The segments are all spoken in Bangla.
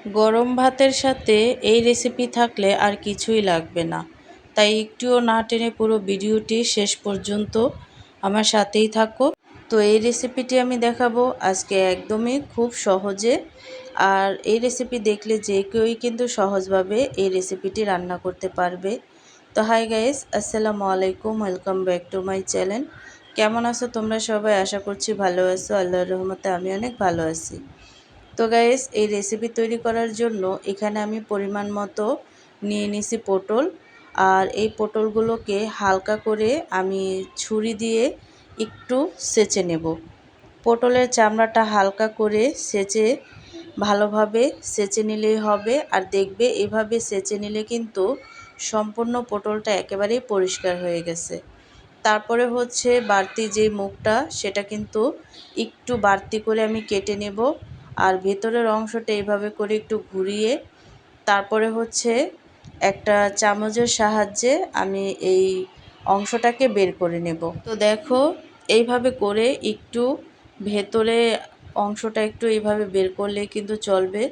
গরম ভাতের সাথে এই রেসিপি থাকলে আর কিছুই লাগবে না। তাই একটুও না টেনে পুরো ভিডিওটি শেষ পর্যন্ত আমার সাথেই থাকো। তো এই রেসিপিটি আমি দেখাবো আজকে একদমই খুব সহজে। আর এই রেসিপি দেখলে যে কেউই কিন্তু সহজভাবে এই রেসিপিটি রান্না করতে পারবে। তো হাই গাইস, আসসালামু আলাইকুম, welcome back to my channel. কেমন আছো তোমরা সবাই? আশা করছি ভালো আছো। আল্লাহর রহমতে আমি অনেক ভালো আছি। তো গাইস, এই রেসিপি তৈরি করার জন্য এখানে আমি পরিমাণ মতো নিয়ে নিছি পটল। আর এই পটলগুলোকে হালকা করে আমি ছুরি দিয়ে একটু সেঁচে নেব। পটলের চামড়াটা হালকা করে ভালোভাবে সেঁচে নিলেই হবে। আর দেখবে এভাবে সেঁচে নিলে কিন্তু সম্পূর্ণ পটলটা একেবারেই পরিষ্কার হয়ে গেছে। তারপরে হচ্ছে বাড়তি যেই মুখটা সেটা কিন্তু একটু বাড়তি করে আমি কেটে নেব। আর ভেতরের অংশটা এইভাবে করে একটু ঘুরিয়ে তারপরে হচ্ছে একটা চামচের সাহায্যে আমি এই অংশটাকে বের করে নেব। তো দেখো, এইভাবে করে একটু ভেতরে অংশটা একটু এইভাবে বের করলে কিন্তু চলবে।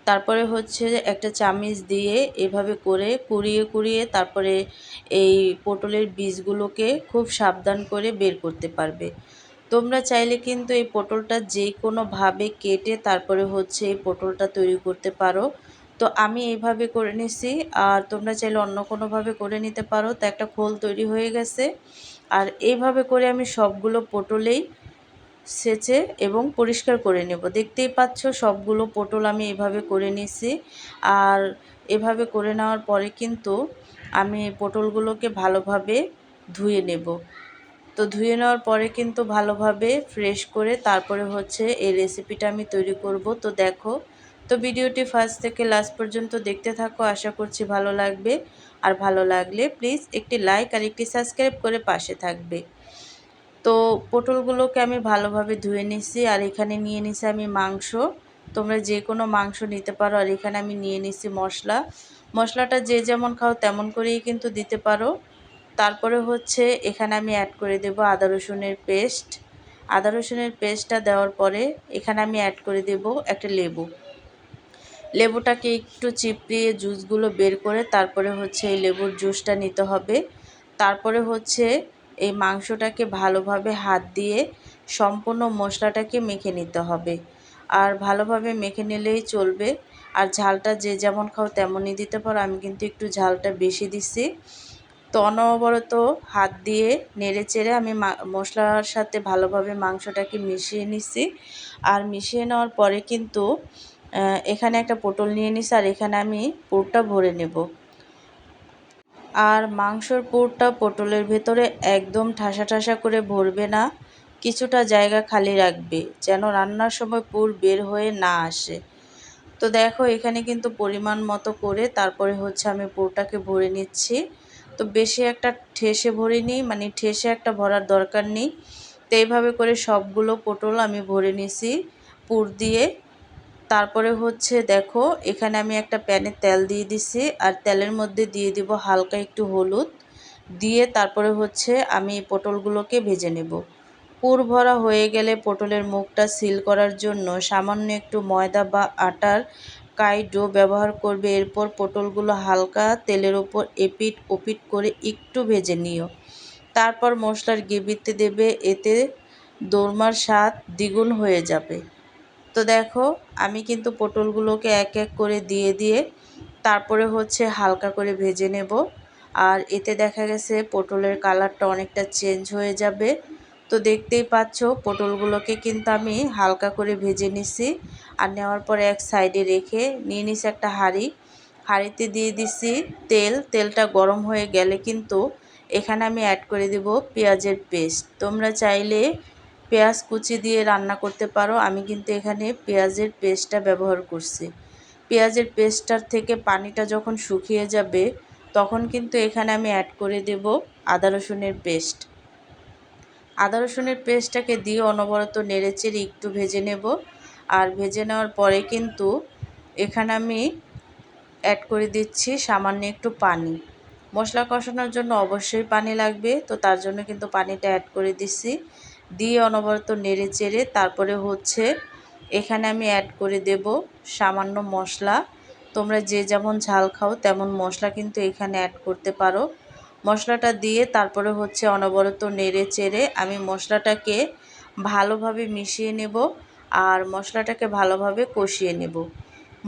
তারপরে হচ্ছে একটা চামিচ দিয়ে এভাবে করে কুড়িয়ে কুড়িয়ে তারপরে এই পটলের বীজগুলোকে খুব সাবধান করে বের করতে পারবে। তোমরা চাইলে কিন্তু এই পটলটা যে কোনোভাবে কেটে তারপরে হচ্ছে এই পটলটা তৈরি করতে পারো। তো আমি এইভাবে করে নিছি, আর তোমরা চাইলে অন্য কোনোভাবে করে নিতে পারো। তো একটা খোল তৈরি হয়ে গেছে। আর এইভাবে করে আমি সবগুলো পটলেই সেচে এবং পরিষ্কার করে নেব। দেখতেই পাচ্ছ সবগুলো পটল আমি এভাবে করে নিছি। আর এভাবে করে নেওয়ার পরে কিন্তু আমি পটলগুলোকে ভালোভাবে ধুয়ে নেব। তো ধুয়ে নেওয়ার পরে কিন্তু ভালোভাবে ফ্রেশ করে তারপরে হচ্ছে এই রেসিপিটা আমি তৈরি করব। তো দেখো, তো ভিডিওটি ফার্স্ট থেকে লাস্ট পর্যন্ত দেখতে থাকো, আশা করছি ভালো লাগবে। আর ভালো লাগলে প্লিজ একটি লাইক আর একটি সাবস্ক্রাইব করে পাশে থাকবে। তো পটলগুলোকে আমি ভালোভাবে ধুয়ে নিছি। আর এখানে নিয়ে নিছি আমি মাংস। তোমরা যে কোনো মাংস নিতে পারো। আর এখানে আমি নিয়ে নিছি মশলাটা যে যেমন খাও তেমন করেই কিন্তু দিতে পারো। তারপরে হচ্ছে এখানে আমি অ্যাড করে দেব আদা রসুনের পেস্ট। আদা রসুনের পেস্টটা দেওয়ার পরে এখানে আমি অ্যাড করে দেব একটা লেবুটাকে একটু চিপড়িয়ে জুসগুলো বের করে তারপরে হচ্ছে এই লেবুর জুসটা নিতে হবে। তারপরে হচ্ছে এই মাংসটাকে ভালোভাবে হাত দিয়ে সম্পূর্ণ মশলাটাকে মেখে নিতে হবে। আর ভালোভাবে মেখে নিলেই চলবে। আর ঝালটা যে যেমন খাও তেমনই দিতে পারো। আমি কিন্তু একটু ঝালটা বেশি দিছি। তো অনবরত হাত দিয়ে নেড়ে চেড়ে আমি মশলার সাথে ভালোভাবে মাংসটাকে মিশিয়ে নিছি। আর মিশিয়ে নেওয়ার পরে কিন্তু এখানে একটা পটল নিয়ে নিছি। আর এখানে আমি পুরটা ভরে নেব। আর মাংসর পুরটা পটলের ভেতরে একদম ঠাসা ঠাসা করে ভরবে না, কিছুটা জায়গা খালি রাখবে যেন রান্নার সময় পুর বের হয়ে না আসে। তো দেখো, এখানে কিন্তু পরিমাণ মতো করে তারপরে হচ্ছে আমি পুরটাকে ভরে নিচ্ছি। তো বেশি একটা ঠেসে ভরিনি, মানে ঠেসে একটা ভরার দরকার নেই। তো এইভাবে করে সবগুলো পটল আমি ভরে নিছি পুর দিয়ে। তারপরে হচ্ছে দেখো, এখানে আমি একটা প্যানে তেল দিয়ে দিছি। আর তেলের মধ্যে দিয়ে দিব হালকা একটু হলুদ দিয়ে তারপরে হচ্ছে আমি পটলগুলোকে ভেজে নেব। পুর ভরা হয়ে গেলে পটলের মুখটা সিল করার জন্য সামান্য একটু ময়দা বা আটার ডো ব্যবহার করবে। এরপর পটলগুলো হালকা তেলের ওপর এপিট ওপিট করে একটু ভেজে নিও। তারপর মশলার গ্রেভিতে দেবে, এতে দোরমার স্বাদ দ্বিগুণ হয়ে যাবে। তো দেখো, আমি কিন্তু পটলগুলোকে এক এক করে দিয়ে তারপরে হচ্ছে হালকা করে ভেজে নেব। আর এতে দেখা গেছে পটলের কালারটা অনেকটা চেঞ্জ হয়ে যাবে। তো দেখতেই পাচ্ছ পটলগুলোকে কিন্তু আমি হালকা করে ভেজে নিছি। আর নেওয়ার পরে এক সাইডে রেখে নিয়ে নিছি একটা হাঁড়িতে দিয়ে দিছি তেলটা গরম হয়ে গেলে কিন্তু এখানে আমি অ্যাড করে দেব পেঁয়াজের পেস্ট। তোমরা চাইলে পেঁয়াজ কুচি দিয়ে রান্না করতে পারো। আমি কিন্তু এখানে পেঁয়াজের পেস্টটা ব্যবহার করছি। পেঁয়াজের পেস্টটার থেকে পানিটা যখন শুকিয়ে যাবে তখন কিন্তু এখানে আমি অ্যাড করে দেব আদা রসুনের পেস্ট। আদা রসুনের পেস্টটাকে দিয়ে অনবরত নেড়েচেড়ে একটু ভেজে নেব। আর ভেজে নেওয়ার পরে কিন্তু এখানে আমি অ্যাড করে দিচ্ছি সামান্য একটু পানি। মশলা কষানোর জন্য অবশ্যই পানি লাগবে, তো তার জন্য কিন্তু পানিটা অ্যাড করে দিচ্ছি। দিয়ে অনবরত নেড়ে চেড়ে তারপরে হচ্ছে এখানে আমি অ্যাড করে দেব সামান্য মশলা। তোমরা যে যেমন ঝাল খাও তেমন মশলা কিন্তু এখানে অ্যাড করতে পারো। মশলাটা দিয়ে তারপরে হচ্ছে অনবরত নেড়ে চেড়ে আমি মশলাটাকে ভালোভাবে মিশিয়ে নেব আর মশলাটাকে ভালোভাবে কষিয়ে নেব।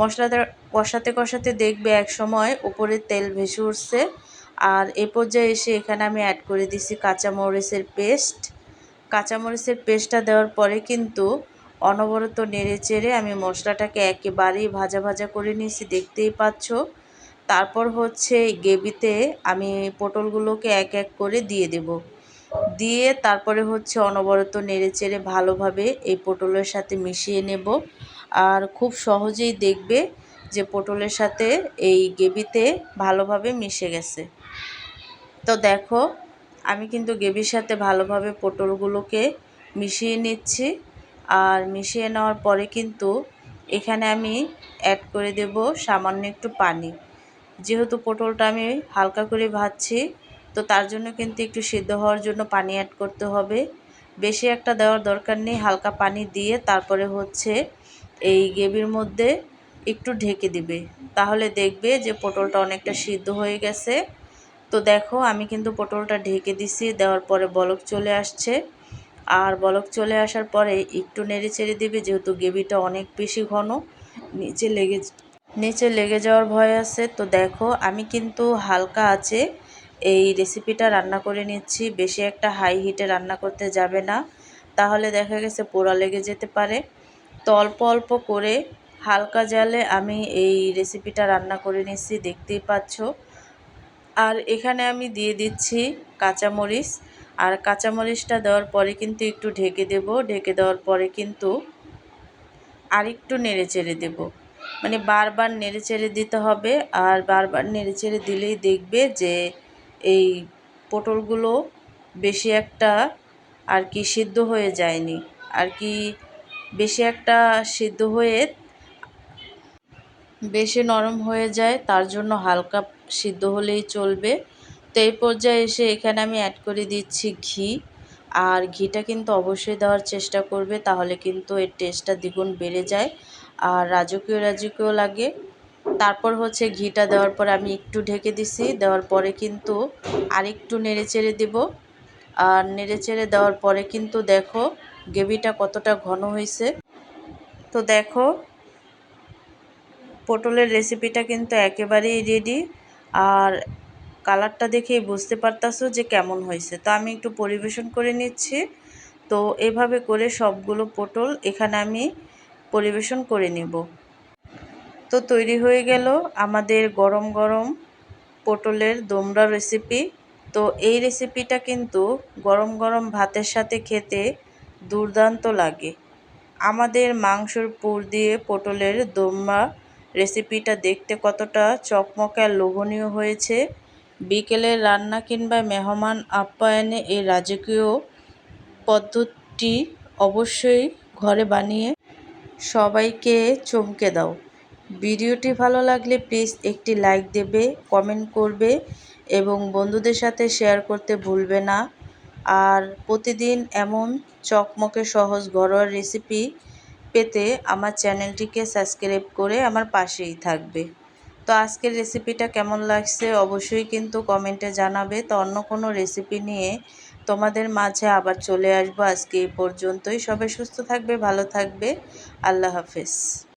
মশলাটা কষাতে কষাতে দেখবে এক সময় উপরে তেল ভেসে উঠছে। আর এ পর্যায়ে এসে এখানে আমি অ্যাড করে দিছি কাঁচামরিচের পেস্ট। কাঁচামরিচের পেস্টটা দেওয়ার পরে কিন্তু অনবরত নেড়ে চেড়ে আমি মশলাটাকে একেবারেই ভাজা ভাজা করে নিয়েছি, দেখতেই পাচ্ছ। তারপর হচ্ছে গ্রেভিতে আমি পটলগুলোকে এক এক করে দিয়ে দেব। দিয়ে তারপরে হচ্ছে অনবরত নেড়ে চেড়ে ভালোভাবে এই পটলের সাথে মিশিয়ে নেব। আর খুব সহজেই দেখবে যে পটলের সাথে এই গ্রেভিতে ভালোভাবে মিশে গেছে। তো দেখো আমি কিন্তু গ্রেভির সাথে ভালোভাবে পটলগুলোকে মিশিয়ে নিচ্ছি। আর মিশিয়ে নেওয়ার পরে কিন্তু এখানে আমি অ্যাড করে দেব সামান্য একটু পানি। যেহেতু পটলটা আমি হালকা করে ভাজছি, তো তার জন্য কিন্তু একটু সিদ্ধ হওয়ার জন্য পানি অ্যাড করতে হবে। বেশি একটা দেওয়ার দরকার নেই, হালকা পানি দিয়ে তারপরে হচ্ছে এই গ্রেভির মধ্যে একটু ঢেকে দিবে। তাহলে দেখবে যে পটলটা অনেকটা সিদ্ধ হয়ে গেছে। তো দেখো আমি কিন্তু পটলটা ঢেকে দিছি, দেওয়ার পরে বলক চলে আসছে। আর বলক চলে আসার পরে একটু নেড়ে চেড়ে দিবে, যেহেতু গ্রেভিটা অনেক বেশি ঘন, নিচে লেগে যাওয়ার ভয় আছে। তো দেখো আমি কিন্তু হালকা আছে এই রেসিপিটা রান্না করে নিচ্ছি। বেশি একটা হাই হিটে রান্না করতে যাবে না, তাহলে দেখা গেছে পোড়া লেগে যেতে পারে। তো অল্প অল্প করে হালকা জালে আমি এই রেসিপিটা রান্না করে নিচ্ছি, দেখতেই পাচ্ছ। আর এখানে আমি দিয়ে দিচ্ছি কাঁচামরিচ। আর কাঁচামরিচটা দেওয়ার পরে কিন্তু একটু ঢেকে দেব। ঢেকে দেওয়ার পরে কিন্তু আরেকটু নেড়ে চেড়ে দেব, মানে বারবার নেড়ে চেড়ে দিতে হবে। আর বারবার নেড়ে চেড়ে দিলেই দেখবে যে এই পটলগুলো বেশি একটা আর কি সিদ্ধ হয়ে যায়নি, আর কি বেশি একটা সিদ্ধ হয়ে বেশি নরম হয়ে যায়, তার জন্য হালকা সিদ্ধ হলেই চলবে। তো এই পর্যায়ে এসে এখানে আমি অ্যাড করে দিচ্ছি ঘি। আর ঘিটা কিন্তু অবশ্যই দেওয়ার চেষ্টা করবে, তাহলে কিন্তু এর টেস্টটা দ্বিগুণ বেড়ে যায় আর রাজকীয় রাজকীয় লাগে। তারপর হচ্ছে ঘিটা দেওয়ার পরে আমি একটু ঢেকে দিছি, দেওয়ার পরে কিন্তু আরেকটু নেড়ে চেড়ে দেব। আর নেড়ে চেড়ে দেওয়ার পরে কিন্তু দেখো গ্রেভিটা কতটা ঘন হয়েছে। তো দেখো পটলের রেসিপিটা কিন্তু একেবারেই রেডি। আর কালারটা দেখেই বুঝতে পারতাছো যে কেমন হয়েছে। তো আমি একটু পরিবেশন করে নিচ্ছি। তো এভাবে করে সবগুলো পটল এখানে আমি পরিবেশন করে নেব। তো তৈরি হয়ে গেল আমাদের গরম গরম পটলের দোমরা রেসিপি। তো এই রেসিপিটা কিন্তু গরম গরম ভাতের সাথে খেতে দুর্দান্ত লাগে। আমাদের মাংসর পুর দিয়ে পটলের দোমরা রেসিপিটা দেখতে কতটা চকমকে আর লোভনীয় হয়েছে। বিকেলের রান্না কিংবা মেহমান আপ্যায়নে এই রাজকীয় পদ্ধতি অবশ্যই ঘরে বানিয়ে সবাইকে চমকে দাও। ভিডিওটি ভালো লাগলে প্লিজ একটি লাইক দেবে, কমেন্ট করবে এবং বন্ধুদের সাথে শেয়ার করতে ভুলবে না। আর প্রতিদিন এমন চকমকে সহজ ঘরোয়া রেসিপি পেতে আমার চ্যানেলটিকে সাবস্ক্রাইব করে আমার পাশেই থাকবে। তো আজকের রেসিপিটা কেমন লাগছে অবশ্যই কিন্তু কমেন্টে জানাবে। তো অন্য কোনো রেসিপি নিয়ে তোমাদের মাঝে আবার চলে আসবো। আজকে এই পর্যন্তই। সবাই সুস্থ থাকবে, ভালো থাকবে। আল্লাহ হাফেজ।